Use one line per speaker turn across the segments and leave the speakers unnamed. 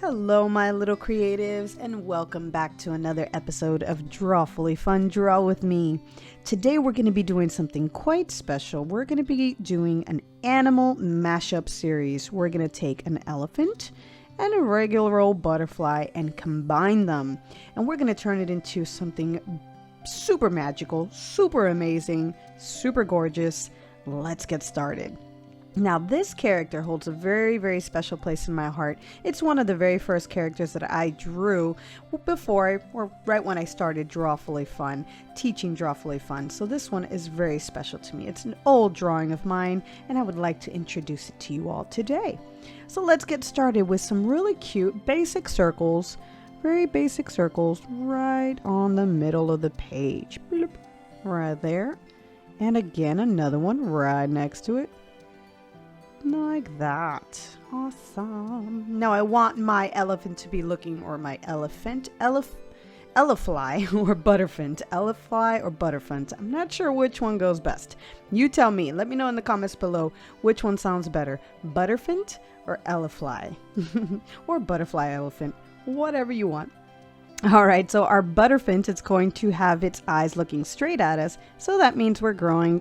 Hello, my little creatives, and welcome back to another episode of Drawfully Fun Draw with me. Today we're going to be doing something quite special. We're going to be doing an animal mashup series. We're going to take an elephant and a regular old butterfly and combine them. And we're going to turn it into something super magical, super amazing, super gorgeous. Let's get started. Now, this character holds a very, very special place in my heart. It's one of the very first characters that I drew right when I started Drawfully Fun, teaching Drawfully Fun. So this one is very special to me. It's an old drawing of mine, and I would like to introduce it to you all today. So let's get started with some really cute basic circles, very basic circles right on the middle of the page. Bloop, right there. And again, another one right next to it. Like that. Awesome. Now I want my elephant to be looking, or my elephant, elephly or butterfant. Elephly or butterfant. I'm not sure which one goes best. You tell me. Let me know in the comments below which one sounds better. Butterfant or elephly? Or butterfly elephant. Whatever you want. Alright, so our butterfant is going to have its eyes looking straight at us. So that means we're growing.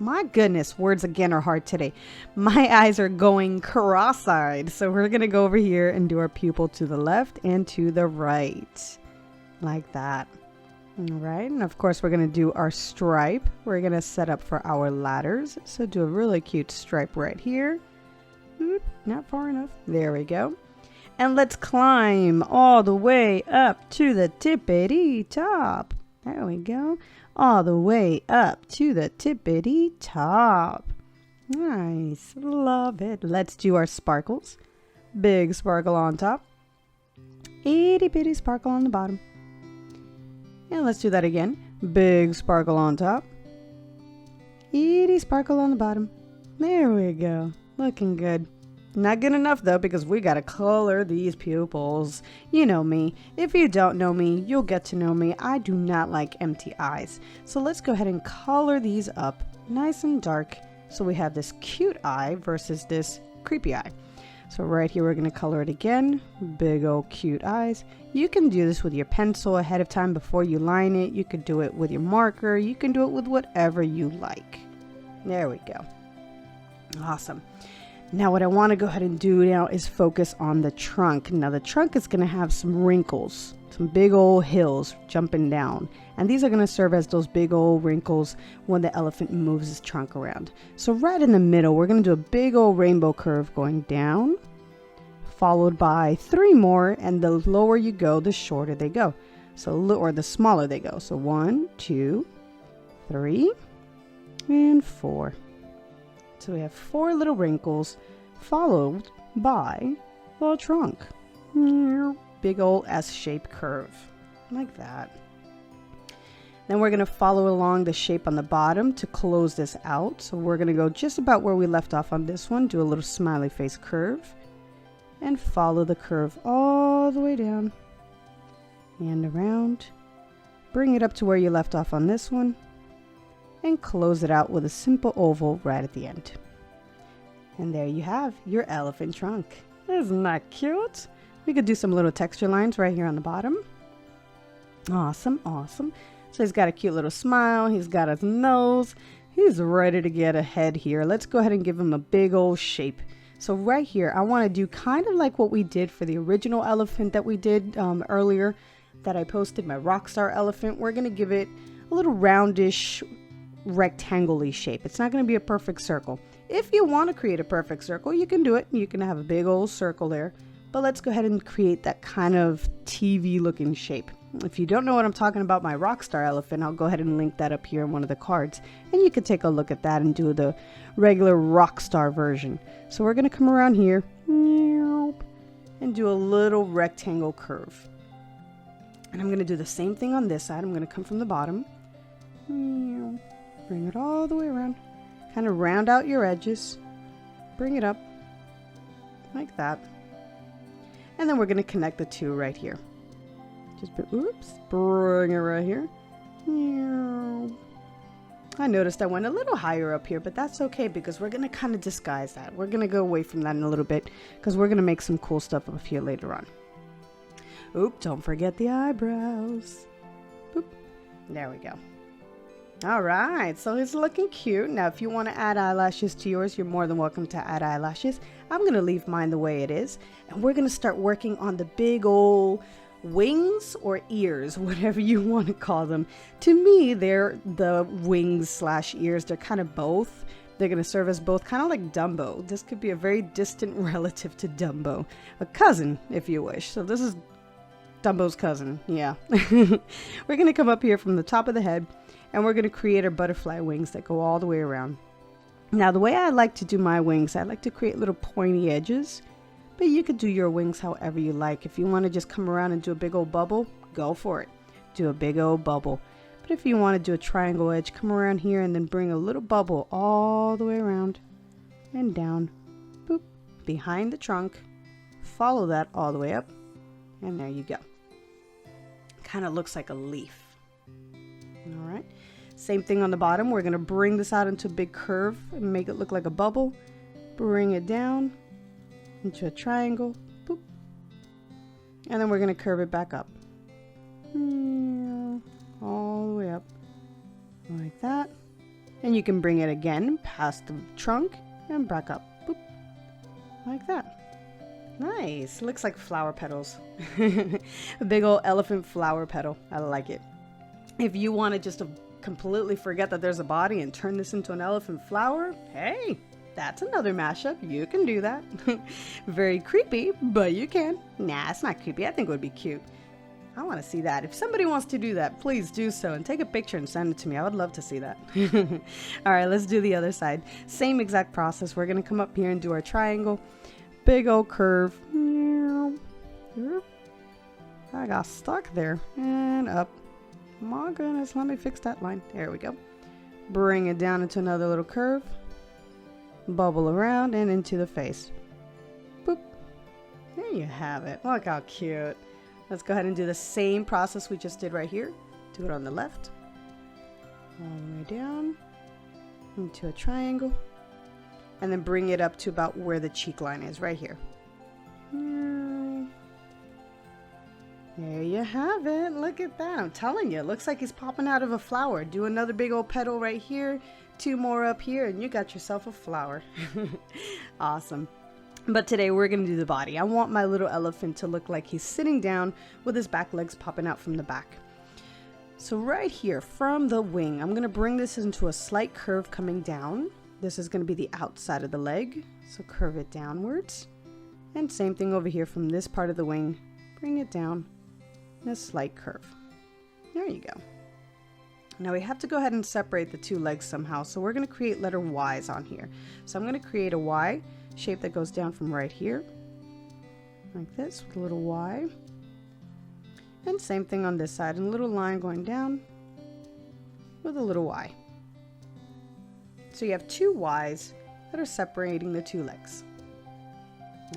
My goodness, words again are hard today. My eyes are going cross-eyed. So we're going to go over here and do our pupil to the left and to the right. Like that. Alright, and of course we're going to do our stripe. We're going to set up for our ladders. So do a really cute stripe right here. Oop, not far enough. There we go. And let's climb all the way up to the tippity top. There we go. All the way up to the tippity top. Nice. Love it. Let's do our sparkles. Big sparkle on top. Itty bitty sparkle on the bottom. And let's do that again. Big sparkle on top. Itty sparkle on the bottom. There we go. Looking good. Not good enough though, because we gotta color these pupils. You know me. If you don't know me, you'll get to know me. I do not like empty eyes. So let's go ahead and color these up nice and dark. So we have this cute eye versus this creepy eye. So right here, we're gonna color it again. Big old cute eyes. You can do this with your pencil ahead of time before you line it. You could do it with your marker. You can do it with whatever you like. There we go. Awesome. Now what I want to go ahead and do now is focus on the trunk. Now the trunk is going to have some wrinkles, some big old hills jumping down. And these are going to serve as those big old wrinkles when the elephant moves his trunk around. So right in the middle, we're going to do a big old rainbow curve going down, followed by 3 more. And the lower you go, the shorter they go. Or the smaller they go. So 1, 2, 3, and 4. So we have 4 little wrinkles followed by the trunk. Big old S-shaped curve. Like that. Then we're going to follow along the shape on the bottom to close this out. So we're going to go just about where we left off on this one. Do a little smiley face curve. And follow the curve all the way down. And around. Bring it up to where you left off on this one. And close it out with a simple oval right at the end. And there you have your elephant trunk. Isn't that cute? We could do some little texture lines right here on the bottom. Awesome, awesome. So he's got a cute little smile. He's got his nose. He's ready to get ahead here. Let's go ahead and give him a big old shape. So right here, I want to do kind of like what we did for the original elephant that we did earlier that I posted, my rockstar elephant. We're going to give it a little roundish rectangle-y shape. It's not going to be a perfect circle. If you want to create a perfect circle, you can do it. You can have a big old circle there. But let's go ahead and create that kind of TV looking shape. If you don't know what I'm talking about, my rockstar elephant, I'll go ahead and link that up here in one of the cards. And you can take a look at that and do the regular rockstar version. So we're going to come around here and do a little rectangle curve. And I'm going to do the same thing on this side. I'm going to come from the bottom. Bring it all the way around. Kind of round out your edges. Bring it up. Like that. And then we're going to connect the two right here. Just bring it right here. I noticed I went a little higher up here, but that's okay because we're going to kind of disguise that. We're going to go away from that in a little bit because we're going to make some cool stuff up here later on. Oop, don't forget the eyebrows. Boop. There we go. All right, so it's looking cute. Now, if you want to add eyelashes to yours, you're more than welcome to add eyelashes. I'm going to leave mine the way it is. And we're going to start working on the big old wings or ears, whatever you want to call them. To me, they're the wings / ears. They're kind of both. They're going to serve as both, kind of like Dumbo. This could be a very distant relative to Dumbo. A cousin, if you wish. So this is Dumbo's cousin. Yeah. We're going to come up here from the top of the head. And we're going to create our butterfly wings that go all the way around. Now, the way I like to do my wings, I like to create little pointy edges. But you could do your wings however you like. If you want to just come around and do a big old bubble, go for it. Do a big old bubble. But if you want to do a triangle edge, come around here and then bring a little bubble all the way around and down. Boop. Behind the trunk. Follow that all the way up. And there you go. Kind of looks like a leaf. All right. Same thing on the bottom. We're going to bring this out into a big curve and make it look like a bubble. Bring it down into a triangle. Boop. And then we're going to curve it back up. All the way up. Like that. And you can bring it again past the trunk and back up. Boop. Like that. Nice. Looks like flower petals. A big old elephant flower petal. I like it. If you want to just completely forget that there's a body and turn this into an elephant flower, hey, that's another mashup. You can do that. Very creepy, but you can. Nah, it's not creepy. I think it would be cute. I want to see that. If somebody wants to do that, please do so and take a picture and send it to me. I would love to see that. All right, let's do the other side. Same exact process. We're going to come up here and do our triangle. Big old curve. I got stuck there. And up. My goodness, let me fix that line. There we go. Bring it down into another little curve. Bubble around and into the face. Boop. There you have it. Look how cute. Let's go ahead and do the same process we just did right here. Do it on the left. All the way down. Into a triangle. And then bring it up to about where the cheek line is, right here. There you have it. Look at that. I'm telling you, it looks like he's popping out of a flower. Do another big old petal right here. 2 more up here, and you got yourself a flower. Awesome. But today we're going to do the body. I want my little elephant to look like he's sitting down with his back legs popping out from the back. So right here from the wing, I'm going to bring this into a slight curve coming down. This is going to be the outside of the leg. So curve it downwards. And same thing over here from this part of the wing. Bring it down. A slight curve. There you go. Now we have to go ahead and separate the 2 legs somehow. So we're going to create letter Y's on here. So I'm going to create a Y shape that goes down from right here. Like this with a little Y. And same thing on this side. And a little line going down with a little Y. So you have 2 Y's that are separating the 2 legs.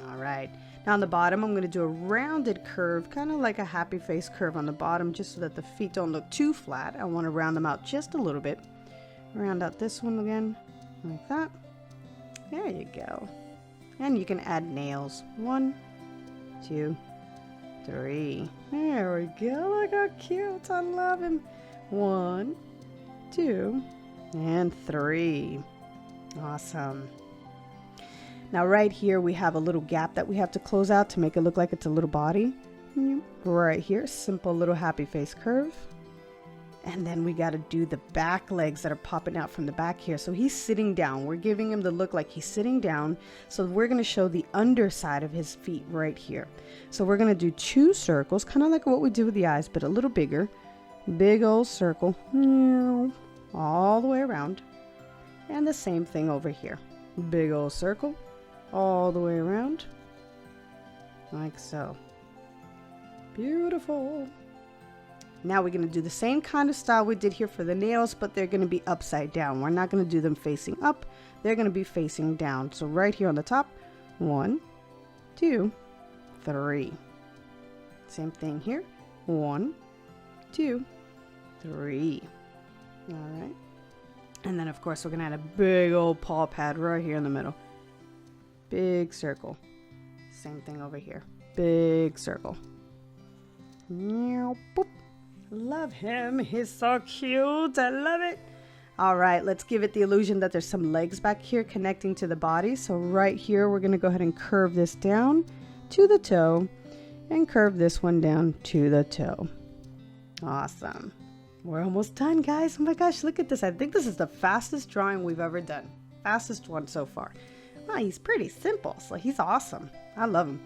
All right. Now on the bottom, I'm going to do a rounded curve, kind of like a happy face curve on the bottom, just so that the feet don't look too flat. I want to round them out just a little bit. Round out this one again, like that. There you go. And you can add nails. 1, 2, 3. There we go. Look how cute. I love him. 1, 2, and 3. Awesome. Now right here we have a little gap that we have to close out to make it look like it's a little body. Right here, simple little happy face curve. And then we got to do the back legs that are popping out from the back here. So he's sitting down. We're giving him the look like he's sitting down. So we're going to show the underside of his feet right here. So we're going to do 2 circles, kind of like what we do with the eyes, but a little bigger. Big old circle. All the way around. And the same thing over here. Big old circle. All the way around. Like so. Beautiful. Now we're going to do the same kind of style we did here for the nails, but they're going to be upside down. We're not going to do them facing up. They're going to be facing down. So right here on the top, 1, 2, 3. Same thing here. 1, 2, 3. All right. And then, of course, we're going to add a big old paw pad right here in the middle. Big circle. Same thing over here. Big circle. Boop. Love him. He's so cute. I love it. All right, let's give it the illusion that there's some legs back here connecting to the body. So right here, we're going to go ahead and curve this down to the toe and curve this one down to the toe. Awesome. We're almost done, guys. Oh my gosh, look at this. I think this is the fastest drawing we've ever done. Fastest one so far. Wow, he's pretty simple, so he's awesome. I love him.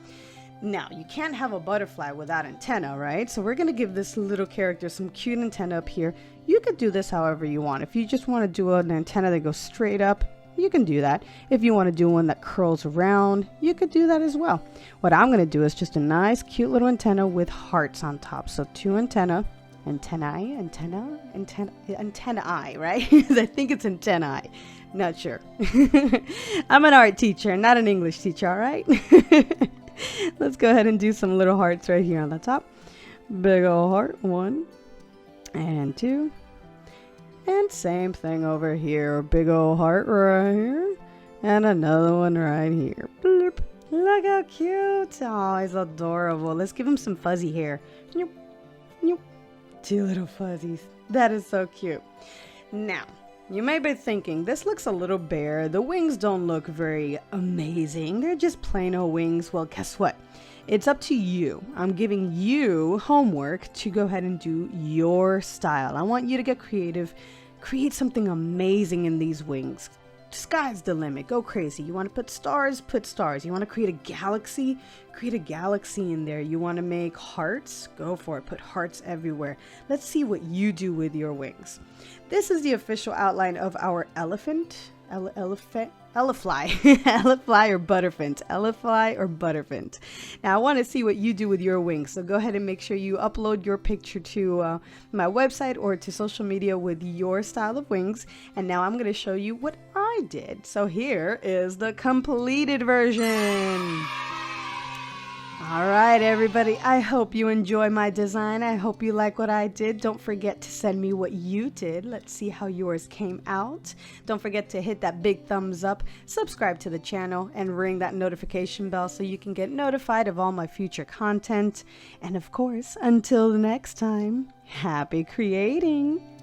Now, you can't have a butterfly without antenna, right? So we're going to give this little character some cute antenna up here. You could do this however you want. If you just want to do an antenna that goes straight up, you can do that. If you want to do one that curls around, you could do that as well. What I'm going to do is just a nice, cute little antenna with hearts on top. So 2 antennae, right? I think it's antennae. Not sure. I'm an art teacher, not an English teacher, all right? Let's go ahead and do some little hearts right here on the top. Big old heart, 1 and 2. And same thing over here. Big old heart right here. And another one right here. Bloop. Look how cute. Oh, he's adorable. Let's give him some fuzzy hair. 2 little fuzzies. That is so cute. Now, you may be thinking, this looks a little bare. The wings don't look very amazing. They're just plain old wings. Well, guess what? It's up to you. I'm giving you homework to go ahead and do your style. I want you to get creative. Create something amazing in these wings. Sky's the limit. Go crazy. You want to put stars? Put stars. You want to create a galaxy? Create a galaxy in there. You want to make hearts? Go for it. Put hearts everywhere. Let's see what you do with your wings. This is the official outline of our elephant. Elephly or butterfint. Elephly or butterfint. Now I want to see what you do with your wings. So go ahead and make sure you upload your picture to my website or to social media with your style of wings. And now I'm going to show you what I did. So here is the completed version. All right, everybody. I hope you enjoy my design. I hope you like what I did. Don't forget to send me what you did. Let's see how yours came out. Don't forget to hit that big thumbs up, subscribe to the channel, and ring that notification bell so you can get notified of all my future content. And of course, until the next time, happy creating!